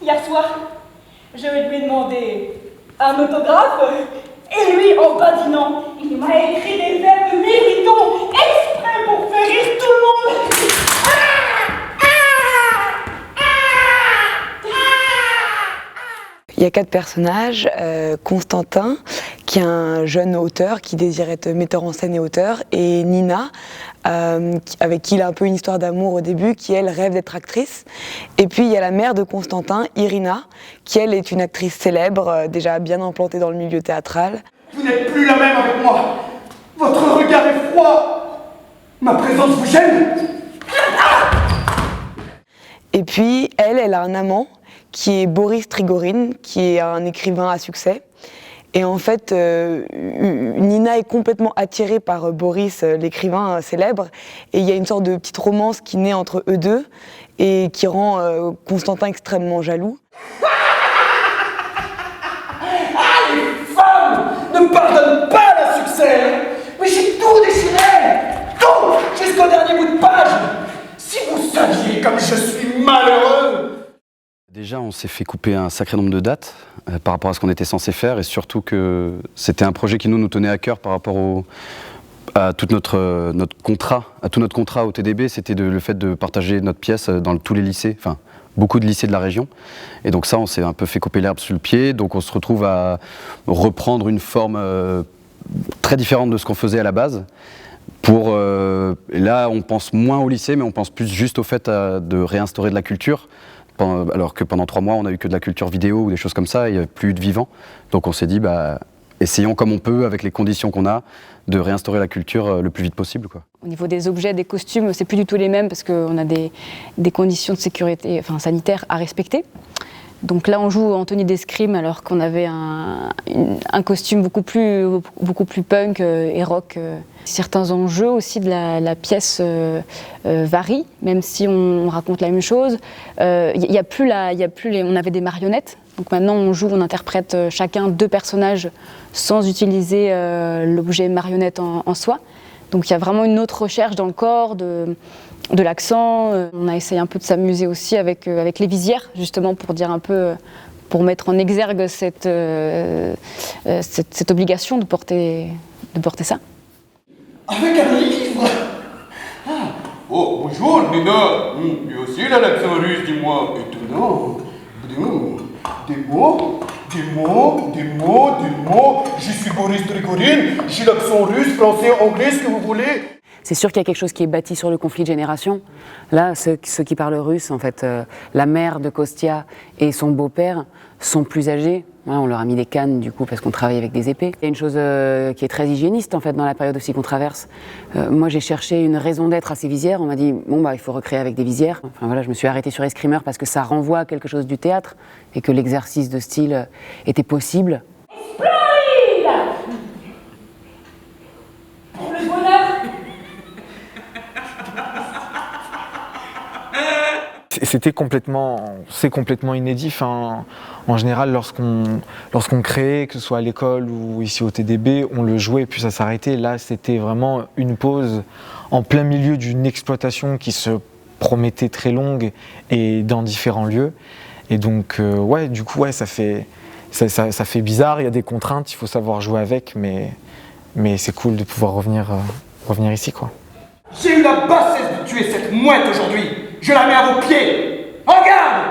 Hier soir, je lui ai demandé un autographe, et lui, en badinant, il m'a écrit des vers de méritons exprès pour faire rire tout le monde. Il y a 4 personnages, Constantin, qui est un jeune auteur qui désire être metteur en scène et auteur, et Nina, avec qui il a un peu une histoire d'amour au début, qui elle rêve d'être actrice. Et puis il y a la mère de Constantin, Irina, qui elle est une actrice célèbre, déjà bien implantée dans le milieu théâtral. Vous n'êtes plus la même avec moi. Votre regard est froid. Ma présence vous gêne. Et puis elle a un amant, qui est Boris Trigorine, qui est un écrivain à succès. Et en fait, Nina est complètement attirée par Boris, l'écrivain célèbre, et il y a une sorte de petite romance qui naît entre eux deux, et qui rend Constantin extrêmement jaloux. Ah, les femmes ne pardonnent pas le succès. Mais j'ai tout déchiré. Tout, jusqu'au dernier bout de page. Si vous saviez comme je suis malheureux. Déjà, on s'est fait couper un sacré nombre de dates par rapport à ce qu'on était censé faire, et surtout que c'était un projet qui nous tenait à cœur par rapport à tout notre contrat au TDB. C'était le fait de partager notre pièce dans tous les lycées, enfin beaucoup de lycées de la région. Et donc ça, on s'est un peu fait couper l'herbe sous le pied. Donc on se retrouve à reprendre une forme très différente de ce qu'on faisait à la base. Et là, on pense moins au lycée, mais on pense plus juste au fait de réinstaurer de la culture. Alors que pendant 3 mois, on n'a eu que de la culture vidéo ou des choses comme ça, il n'y avait plus de vivant. Donc on s'est dit, essayons comme on peut, avec les conditions qu'on a, de réinstaurer la culture le plus vite possible, quoi. Au niveau des objets, des costumes, c'est plus du tout les mêmes parce qu'on a des conditions de sécurité sanitaires à respecter. Donc là, on joue Anthony d'Escrime alors qu'on avait un costume beaucoup plus punk et rock. Certains enjeux aussi de la pièce varient, même si on raconte la même chose. On avait des marionnettes. Donc maintenant, on interprète chacun 2 personnages sans utiliser l'objet marionnette en soi. Donc il y a vraiment une autre recherche dans le corps, de l'accent. On a essayé un peu de s'amuser aussi avec les visières, justement pour dire un peu, pour mettre en exergue cette obligation de porter ça. Avec un livre. Oh, bonjour, Nina. Lui aussi, il a l'accent russe, dis-moi. Étonnant. Des mots. Je suis Boris Trigorine. J'ai l'accent russe, français, anglais, ce que vous voulez. C'est sûr qu'il y a quelque chose qui est bâti sur le conflit de génération. Là, ceux qui parlent russe, en fait, la mère de Kostia et son beau-père sont plus âgés. Ouais, on leur a mis des cannes, du coup, parce qu'on travaille avec des épées. Il y a une chose qui est très hygiéniste, en fait, dans la période aussi qu'on traverse. Moi, j'ai cherché une raison d'être à ces visières. On m'a dit, il faut recréer avec des visières. Enfin, voilà, je me suis arrêtée sur Escrimeur parce que ça renvoie à quelque chose du théâtre et que l'exercice de style était possible. Pour le bonheur. C'est complètement inédit. Enfin, en général, lorsqu'on crée, que ce soit à l'école ou ici au TDB, on le jouait puis ça s'arrêtait. Là, c'était vraiment une pause en plein milieu d'une exploitation qui se promettait très longue et dans différents lieux. Et donc, ça fait bizarre. Il y a des contraintes, il faut savoir jouer avec, mais c'est cool de pouvoir revenir ici, quoi. J'ai eu la bassesse de tuer cette mouette aujourd'hui. Je la mets à vos pieds. Regarde!